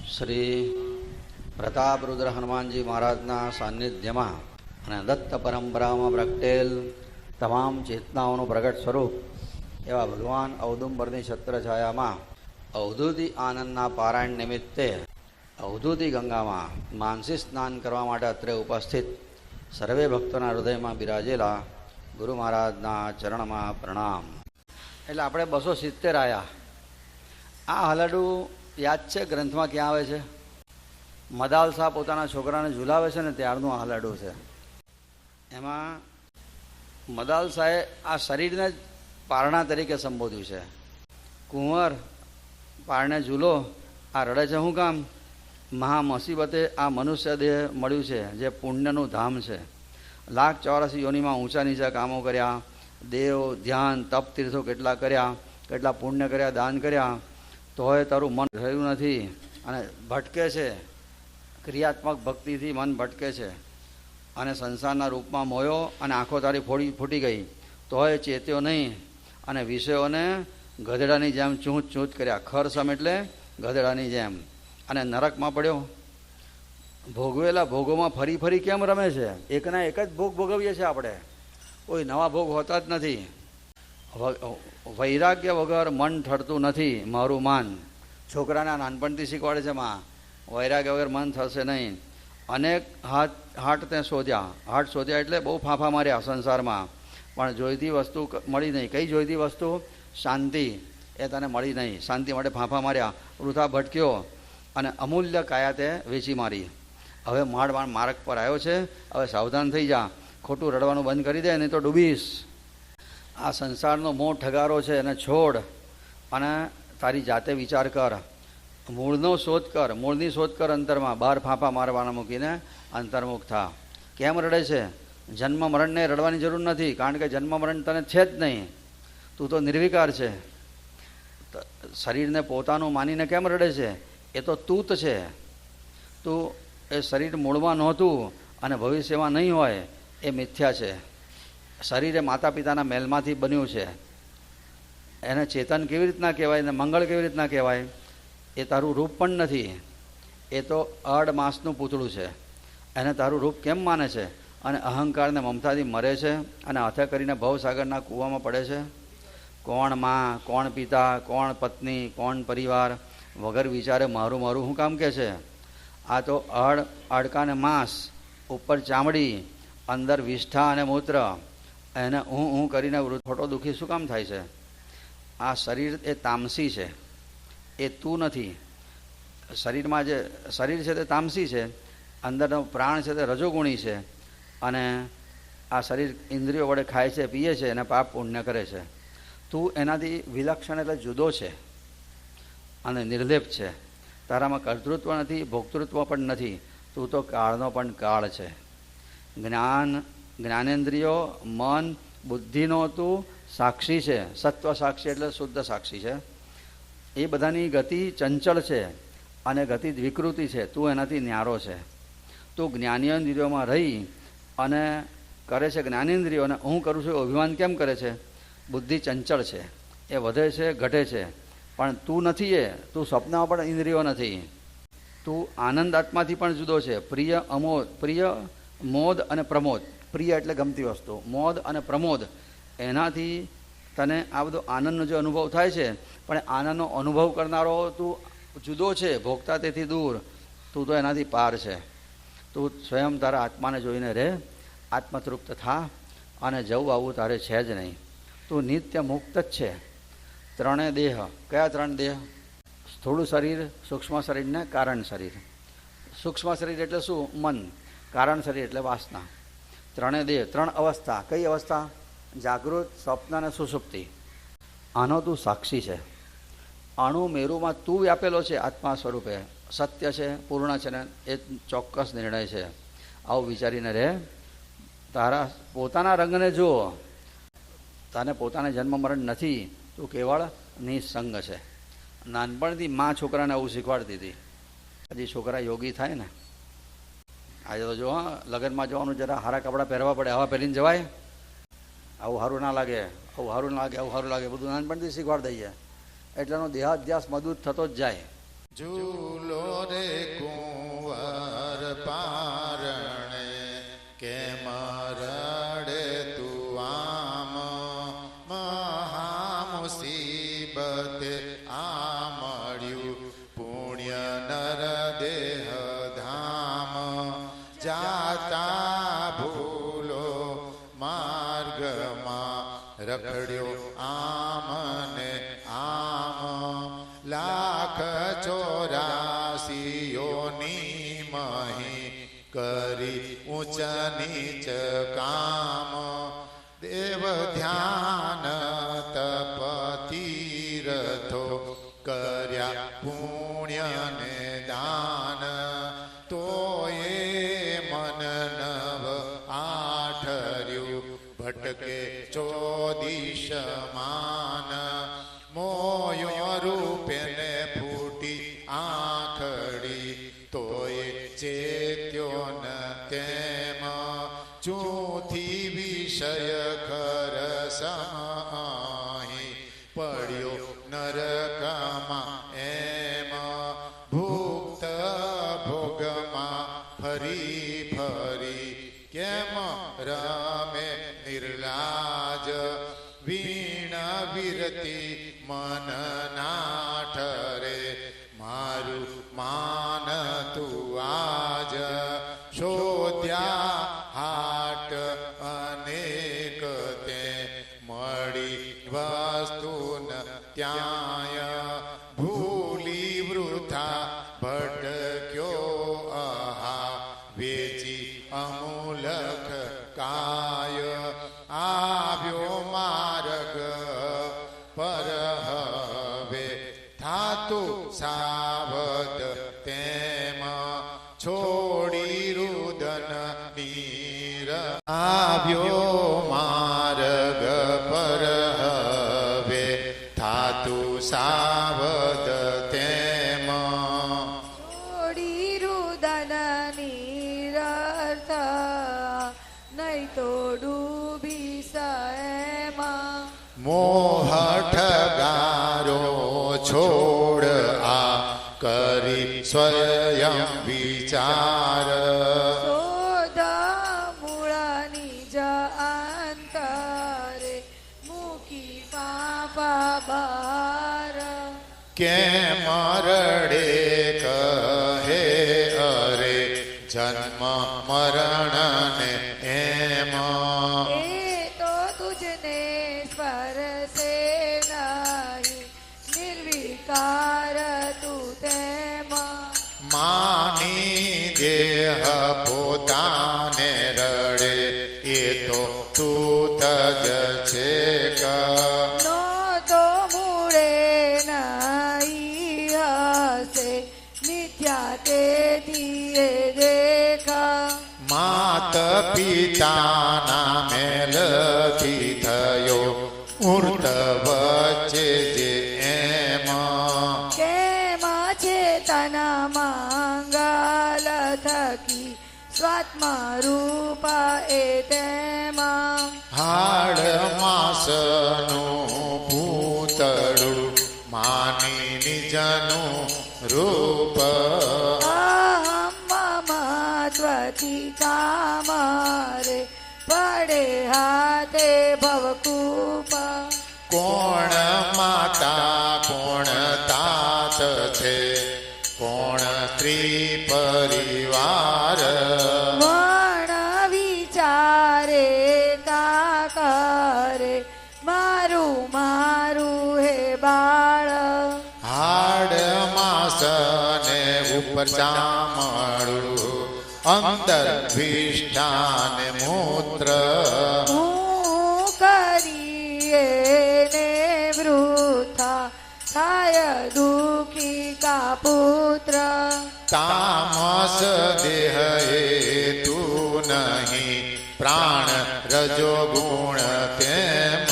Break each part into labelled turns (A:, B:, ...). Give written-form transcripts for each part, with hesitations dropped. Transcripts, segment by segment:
A: શ્રી પ્રતાપરુદ્ર હનુમાનજી મહારાજના સાનિધ્યમાં અને દત્ત પરંપરામાં પ્રગટેલ તમામ ચેતનાઓનું પ્રગટ સ્વરૂપ એવા ભગવાન ઔદુંબરની છત્રછાયામાં અવધૂતિ આનંદના પારાયણ નિમિત્તે અવધૂતિ ગંગામાં માનસી સ્નાન કરવા માટે અત્રે ઉપસ્થિત સર્વે ભક્તોના હૃદયમાં બિરાજેલા ગુરુ મહારાજના ચરણમાં પ્રણામ. એટલે આપણે 270 આવ્યા. આ હલડું યાદ છે ગ્રંથમાં ક્યાં આવે છે? મદાલસા પોતાના છોકરાને ઝુલાવે છે ને ત્યારનું આ હલડું છે. એમાં મદાલસાએ આ શરીરને જ પારણા તરીકે સંબોધ્યું છે. કુંવર પારણે ઝૂલો, આ રડે છે શું કામ? મહા મુસીબતે આ મનુષ્ય દેહ મળ્યું છે જે પુણ્યનું ધામ છે. 184 યોનિમાં ઊંચા નીચા કામો કર્યા, દેવ ધ્યાન તપ તીર્થો કેટલા કર્યા, કેટલા પુણ્ય કર્યા, દાન કર્યા, તોય તારું મન થયું નથી અને ભટકે છે. ક્રિયાત્મક ભક્તિથી મન ભટકે છે અને સંસારના રૂપમાં મોયો અને આંખો તારી ફૂટી ગઈ, તોય ચેત્યો નહીં અને વિષયોને ગધેડાની જેમ ચૂંચ ચૂંચ કર્યા. ખરસમ એટલે ગધેડાની જેમ. અને નરકમાં પડ્યો. ભોગવેલા ભોગોમાં ફરી ફરી કેમ રમે છે? એકના એક જ ભોગ ભોગવીએ છીએ આપણે, કોઈ નવા ભોગ હોતા જ નથી. વૈરાગ્ય વગર મન ઠરતું નથી. મારું માન છોકરાના નાનપણથી શીખવાડે છે માં, વૈરાગ્ય વગર મન થશે નહીં. અનેક હાટ તે શોધ્યા એટલે બહુ ફાંફા માર્યા સંસારમાં, પણ જોઈતી વસ્તુ મળી નહીં. કઈ જોઈતી વસ્તુ? શાંતિ. એ તને મળી નહીં. શાંતિ માટે ફાંફા માર્યા, વૃથા ભટક્યો અને અમૂલ્ય કાયા તે વેચી મારી. હવે માર્ગ પર આવ્યો છે. હવે સાવધાન થઈ જા, ખોટું રડવાનું બંધ કરી દે, નહીં તો ડૂબીશ. આ સંસારનો મોહ ઠગારો છે, એને છોડ અને તારી જાતે વિચાર કર. મૂળની શોધ કર અંતરમાં. બહાર ફાંફા મારવાના મૂકીને અંતર્મુખ થા. કેમ રડે છે? જન્મ મરણને રડવાની જરૂર નથી, કારણ કે જન્મ મરણ તને છે જ નહીં. તું તો નિર્વિકાર છે. શરીરને પોતાનું માનીને કેમ રડે છે? એ તો તૂત છે. તું એ શરીર મૂળમાં નહોતું અને ભવિષ્યમાં નહીં હોય, એ મિથ્યા છે. શરીર એ માતા પિતાના મહેલમાંથી બન્યું છે. એને ચેતન કેવી રીતના કહેવાય, એને મંગળ કેવી રીતના કહેવાય? એ તારું રૂપ પણ નથી. એ તો અડ માંસનું પૂતળું છે. એને તારું રૂપ કેમ માને છે? અને અહંકારને મમતાથી મરે છે અને હાથે કરીને ભવસાગરના કૂવામાં પડે છે. કોણ માં, કોણ પિતા, કોણ પત્ની, કોણ પરિવાર વગર વિચારે મારું શું કામ કહે છે? આ તો હાડકાં અને માંસ, ઉપર ચામડી, અંદર વિષ્ઠા અને મૂત્ર, એને હું કરીને ખોટો દુઃખી શું કામ થાય છે? આ શરીર એ તામસી છે, એ તું નથી. શરીરમાં જે શરીર છે તે તામસી છે, અંદરનો પ્રાણ છે તે રજોગુણી છે, અને આ શરીર ઇન્દ્રિયો વડે ખાય છે, પીએ છે અને પાપ પુણ્ય કરે છે. તું એનાથી વિલક્ષણ એટલે જુદો છે અને નિર્લેપ છે. તારામાં કર્તૃત્વ નથી, ભોક્તૃત્વ પણ નથી. તું તો કાળનો પણ કાળ છે. જ્ઞાનેન્દ્રિયો, મન, બુદ્ધિનો તું સાક્ષી છે. સત્વ સાક્ષી એટલે શુદ્ધ સાક્ષી છે. એ બધાની ગતિ ચંચળ છે અને ગતિ વિકૃતિ છે. તું એનાથી ન્યારો છે. તું જ્ઞાનેન્દ્રિયોમાં રહી અને કરે છે જ્ઞાનેન્દ્રિયો, અને હું કરું છું અભિમાન કેમ કરે છે? બુદ્ધિ ચંચળ છે, એ વધે છે ઘટે છે, પણ તું નથી. એ તું સ્વપ્નમાં પણ ઇન્દ્રિયો નથી. તું આનંદ આત્માથી પણ જુદો છે. પ્રિય મોદ અને પ્રમોદ. પ્રિય એટલે ગમતી વસ્તુ, મોદ અને પ્રમોદ, એનાથી તને આ બધો આનંદનો જે અનુભવ થાય છે, પણ આનંદનો અનુભવ કરનારો તું જુદો છે. ભોગતા તેથી દૂર. તું તો એનાથી પાર છે. તું સ્વયં તારા આત્માને જોઈને રહે, આત્મતૃપ્ત થા, અને જવું આવું તારે છે જ નહીં. તું નિત્ય મુક્ત જ છે. 3 દેહ. કયા 3 દેહ? સ્થૂળ શરીર, સૂક્ષ્મ શરીર ને કારણ શરીર. સૂક્ષ્મ શરીર એટલે શું? મન. કારણ શરીર એટલે વાસના. 3 દેહ, 3 અવસ્થા. કઈ અવસ્થા? જાગૃત, સ્વપ્ન અને સુષુપ્તિ. આનો તું સાક્ષી છે. અણુ મેરુમાં તું વ્યાપેલો છે આત્મા સ્વરૂપે. સત્ય છે, પૂર્ણ છે ને એ ચોક્કસ નિર્ણય છે. આવું વિચારીને રહે. તારા પોતાના રંગને જુઓ. તને પોતાને જન્મ મરણ નથી. તું કેવળ નિસંગ છે. નાનપણથી માં છોકરાને આવું શીખવાડતી હતી. હજી છોકરા યોગી થાય ને. આજે તો જો લગ્નમાં જવાનું, જરા સારા કપડાં પહેરવા પડે. આવા પહેરીને જવાય? આવું સારું ના લાગે, આવું સારું લાગે, બધું નાનપણથી શીખવાડી દઈએ. એટલાનો દેહાધ્યાસ મજબૂત થતો જ જાય.
B: ઝૂલો રે કુંવર પારણે કેમ રડે તું આમ મહામુસીબતે આ મળ્યું પુણ્ય નર દેહ ધામ જાતા ભૂલો માર્ગમાં રખડ્યો આમ ને આમ લાખ 84 યોની મહી કરી ઊંચ નીચ કામ દેવ ધ્યાન તપ તીરથો કર્યા પુણ્ય ને દાન તોય મન નવ આઠર્યું ભટકે ચોદિશ માન મોયો રૂપે ને ફૂટી આંખડી તોય ચેત્યો ન તેમ ચૂથી વિષય ખર સમાહી પડ્યો નરકમાં એમ ભુક્ત ભોગમાં ફરી ફરી કેમ રમે નિર્લાજ વીણ વિરતી મન ના ઠરે મારું માન તું આજ શોધ્યા હાટ અનેક તે મળી વસ્તુ ન ત્યાંય ભૂલી વૃથા ભટક્યો આહા વેચી અમૂલક કાય આવ્યો માર્ગ પર હવે થાતું સાવધ તેમ છોડી રુદન નીર આવ્યો માર્ગ પર હવે થાતું સાવધ તેમ
C: છોડી રુદન નીરર્થ નહીં તો ડૂબી સએમાં
B: મોહઠગારો છોડ આ કરી સ્વયં વિચાર
C: શોધ મૂળની જ અંતરે મૂકી પાપા બહાર
B: કેમ રડે કહે અરે જન્મ મરણ ને એમ
C: એ તો તુજને સ્પર્શે નહીં નિર્વિકાર તું તેમાં
B: માની દેહ પોતાને રડે એ તો તું તજ છે
C: નો તો મૂળે નહીં હશે મિથ્યા તેથી એ દેખા
B: માત પિતાના મેલથી થયો ઉર્ત વચ્ચે જે એમ
C: કેમાં ચેતના મંગલ થકી સ્વાત્મા રૂપ એ તેમાં
B: હાડ માસનું પૂતળું માની નિજનું રૂપ
C: અહમ મહત્વથી કામ રે પડે હાથે ભવકૂપ
B: કોણ માતા કોણ તાત છે કોણ સ્ત્રી પરિવાર
C: વણ વિચારે કા કરે મારું મારું હે બાળ
B: હાડ માસને ઉપર ચામડું અંદર વિષ્ઠાને મૂત્ર
C: હું કરીએ ને વૃથા થાય દુઃખી કા પુત્ર
B: તામસ દેહ તું નહીં પ્રાણ રજો ગુણ તેમ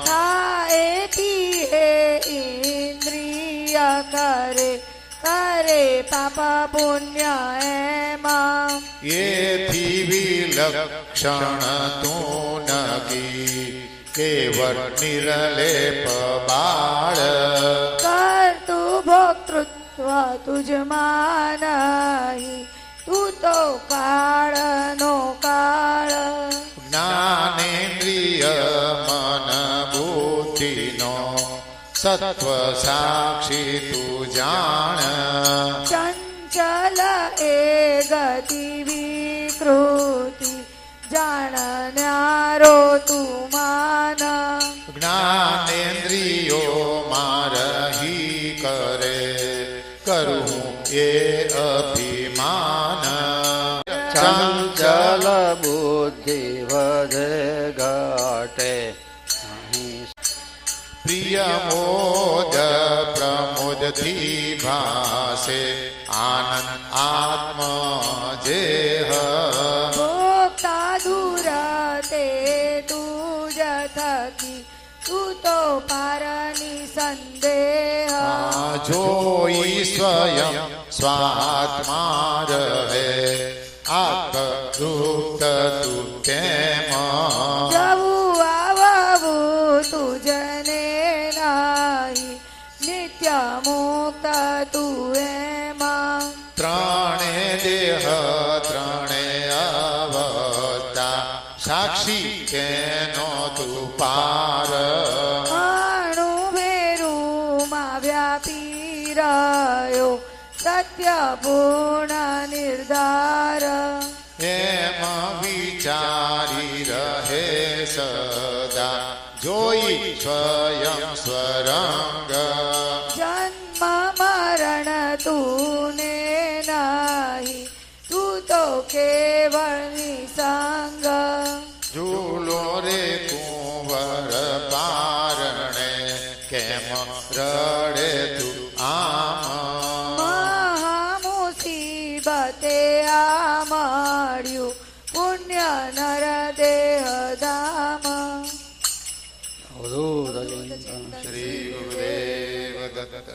C: થાએથી હે ઇન્દ્રિય કરે કરે પાપ પુણ્ય એમાં
B: એથી વિલક્ષણ તું નકી કેવળ નિરલેપ બાળ
C: કરતું ભોક્તૃત્વ તત્વ તુજમાં નહીં, તું તો કાળનો કાળ.
B: જ્ઞાનેન્દ્રિય મન બુદ્ધિનો સત્વ સાક્ષી તું જાણ.
C: ચંચલ એ ગતિ વિકૃતિ, જાણનારો તું માન.
B: જ્ઞાનેન્દ્રિયો મારહી કરે, કરું એ અભિમાન.
A: ચંચલ બુદ્ધિ વધે ઘટે નહીં.
B: પ્રિય મોદ પ્રમોદથી ભાસે, આનંદ આત્મ જેહ.
C: ભોગતા દૂર તે તુજ થકી, તું તો પારની સંદેહ.
B: જોઈ સ્વયં સ્વાત્મા રહે, આત્મરૂપ તું કેમ.
C: જવું આવવું તુજને નહીં, નિત્ય મુક્ત તું એમાં.
B: ત્રણે દેહ ત્રણે અવસ્થા, સાક્ષી કેનો તું પાર.
C: અણુ ભેરુમાં વ્યાપી રહ્યો, સત્ય પૂર્ણ નિર્ધાર.
B: એમ વિચારી રહે સદા, જોઈ સ્વયં સ્વરંગ.
C: જન્મ મરણ તુને નહીં, તું તો કેવળ નિસંગ.
B: ઝૂલો રે કુંવર પારણે, કેમ રડે તું આમ.
C: મહામુસીબતે આ મળ્યું, પુણ્ય નર દેહ ધામ.
A: અવધૂત અચિંતન
B: શ્રી ગુરુદેવ દત્ત.